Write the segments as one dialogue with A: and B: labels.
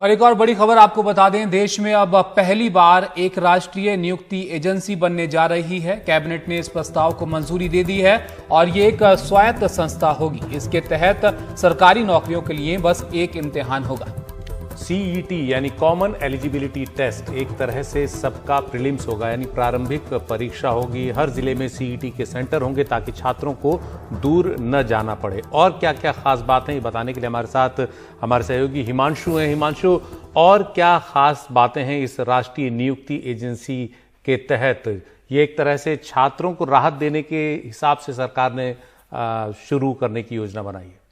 A: और एक और बड़ी खबर आपको बता दें, देश में अब पहली बार एक राष्ट्रीय नियुक्ति एजेंसी बनने जा रही है। कैबिनेट ने इस प्रस्ताव को मंजूरी दे दी है और ये एक स्वायत्त संस्था होगी। इसके तहत सरकारी नौकरियों के लिए बस एक इम्तिहान होगा।
B: सीईटी यानी कॉमन एलिजिबिलिटी टेस्ट एक तरह से सबका प्रीलिम्स होगा, यानी प्रारंभिक परीक्षा होगी। हर जिले में सीईटी के सेंटर होंगे ताकि छात्रों को दूर न जाना पड़े। और क्या क्या खास बातें ये बताने के लिए हमारे साथ हमारे सहयोगी हिमांशु हैं। हिमांशु, और क्या खास बातें हैं इस राष्ट्रीय नियुक्ति एजेंसी के तहत? ये एक तरह से छात्रों को राहत देने के हिसाब से सरकार ने शुरू करने की योजना बनाई है।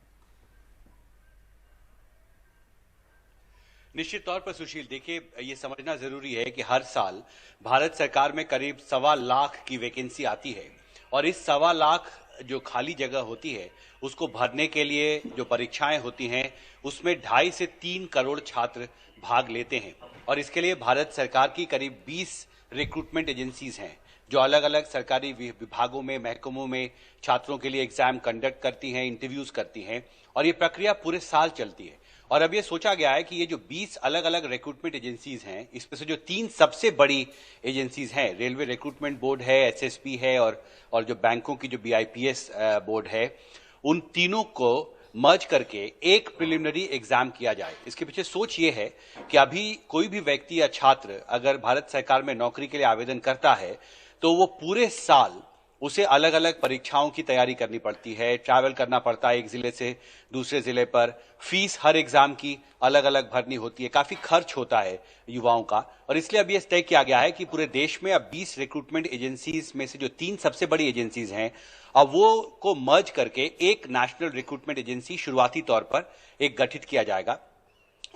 C: निश्चित तौर पर सुशील, देखिए, ये समझना जरूरी है कि हर साल भारत सरकार में करीब 1.25 लाख की वैकेंसी आती है और इस 1.25 लाख जो खाली जगह होती है उसको भरने के लिए जो परीक्षाएं होती हैं उसमें 2.5 से 3 करोड़ छात्र भाग लेते हैं। और इसके लिए भारत सरकार की करीब 20 रिक्रूटमेंट एजेंसीज हैं जो अलग अलग सरकारी विभागों में, महकमों में छात्रों के लिए एग्जाम कंडक्ट करती हैं, इंटरव्यूज करती हैं और ये प्रक्रिया पूरे साल चलती है। और अब ये सोचा गया है कि ये जो 20 अलग अलग रिक्रूटमेंट एजेंसीज हैं, इसमें से जो 3 सबसे बड़ी एजेंसीज हैं, रेलवे रिक्रूटमेंट बोर्ड है, एसएसबी है और जो बैंकों की जो बीआईपीएस बोर्ड है, उन तीनों को मर्ज करके एक प्रिलिमिनरी एग्जाम किया जाए। इसके पीछे सोच ये है कि अभी कोई भी व्यक्ति या छात्र अगर भारत सरकार में नौकरी के लिए आवेदन करता है तो वो पूरे साल उसे अलग अलग परीक्षाओं की तैयारी करनी पड़ती है, ट्रैवल करना पड़ता है एक जिले से दूसरे जिले पर, फीस हर एग्जाम की अलग अलग भरनी होती है, काफी खर्च होता है युवाओं का। और इसलिए अब यह तय किया गया है कि पूरे देश में अब 20 रिक्रूटमेंट एजेंसीज में से जो 3 सबसे बड़ी एजेंसीज हैं, अब वो को मर्ज करके एक नेशनल रिक्रूटमेंट एजेंसी शुरुआती तौर पर एक गठित किया जाएगा।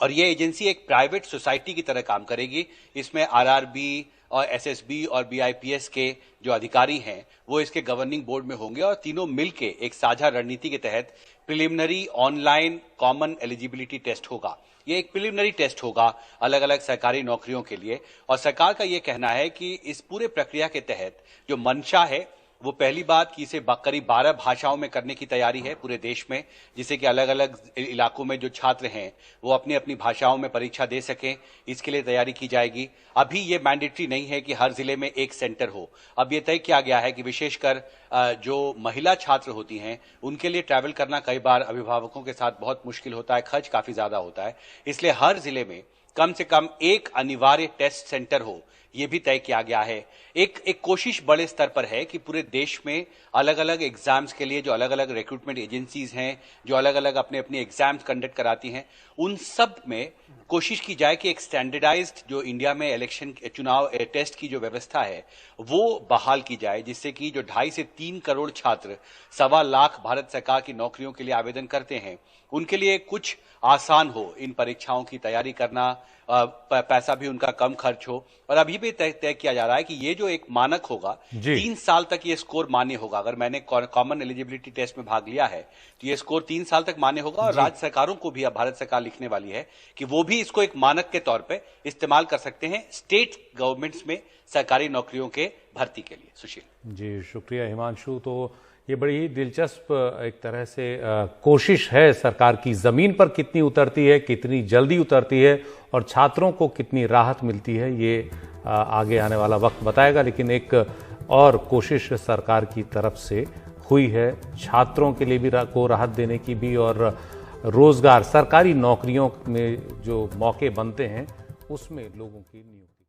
C: और ये एजेंसी एक प्राइवेट सोसाइटी की तरह काम करेगी। इसमें आरआरबी और एसएसबी और बीआईपीएस के जो अधिकारी हैं वो इसके गवर्निंग बोर्ड में होंगे और तीनों मिलके एक साझा रणनीति के तहत preliminary online common eligibility test होगा। ये एक प्रिलिमिनरी टेस्ट होगा अलग अलग सरकारी नौकरियों के लिए। और सरकार का ये कहना है कि इस पूरे प्रक्रिया के तहत जो मंशा है वो पहली बात कि इसे करीब 12 भाषाओं में करने की तैयारी है पूरे देश में, जिससे कि अलग अलग इलाकों में जो छात्र हैं वो अपनी अपनी भाषाओं में परीक्षा दे सकें, इसके लिए तैयारी की जाएगी। अभी ये मैंडेटरी नहीं है कि हर जिले में एक सेंटर हो। अब ये तय किया गया है कि विशेषकर जो महिला छात्र होती हैं उनके लिए ट्रैवल करना कई बार अभिभावकों के साथ बहुत मुश्किल होता है, खर्च काफी ज्यादा होता है, इसलिए हर जिले में कम से कम एक अनिवार्य टेस्ट सेंटर हो, यह भी तय किया गया है। एक कोशिश बड़े स्तर पर है कि पूरे देश में अलग अलग एग्जाम्स के लिए जो अलग अलग रिक्रूटमेंट एजेंसीज हैं, जो अलग अलग अपने अपने एग्जाम्स कंडक्ट कराती हैं, उन सब में कोशिश की जाए कि एक स्टैंडर्डाइज्ड जो इंडिया में इलेक्शन चुनाव टेस्ट की जो व्यवस्था है वो बहाल की जाए, जिससे कि जो 2.5 से 3 करोड़ छात्र 1.25 लाख भारत सरकार की नौकरियों के लिए आवेदन करते हैं उनके लिए कुछ आसान हो इन परीक्षाओं की तैयारी करना, पैसा भी उनका कम खर्च हो। और अभी भी तय किया जा रहा है कि ये जो एक मानक होगा 3 साल तक ये स्कोर मान्य होगा। अगर मैंने कॉमन एलिजिबिलिटी टेस्ट में भाग लिया है तो ये स्कोर 3 साल तक मान्य होगा। और राज्य सरकारों को भी अब भारत सरकार लिखने वाली है कि वो भी इसको एक मानक के तौर पे इस्तेमाल कर सकते हैं स्टेट गवर्नमेंट्स में सरकारी नौकरियों के भर्ती के लिए। सुशील
B: जी, शुक्रिया हिमांशु। तो ये बड़ी ही दिलचस्प एक तरह से कोशिश है सरकार की। जमीन पर कितनी उतरती है, कितनी जल्दी उतरती है और छात्रों को कितनी राहत मिलती है, ये आगे आने वाला वक्त बताएगा। लेकिन एक और कोशिश सरकार की तरफ से हुई है छात्रों के लिए भी को राहत देने की भी, और रोजगार, सरकारी नौकरियों में जो मौके बनते हैं उसमें लोगों की नियुक्ति।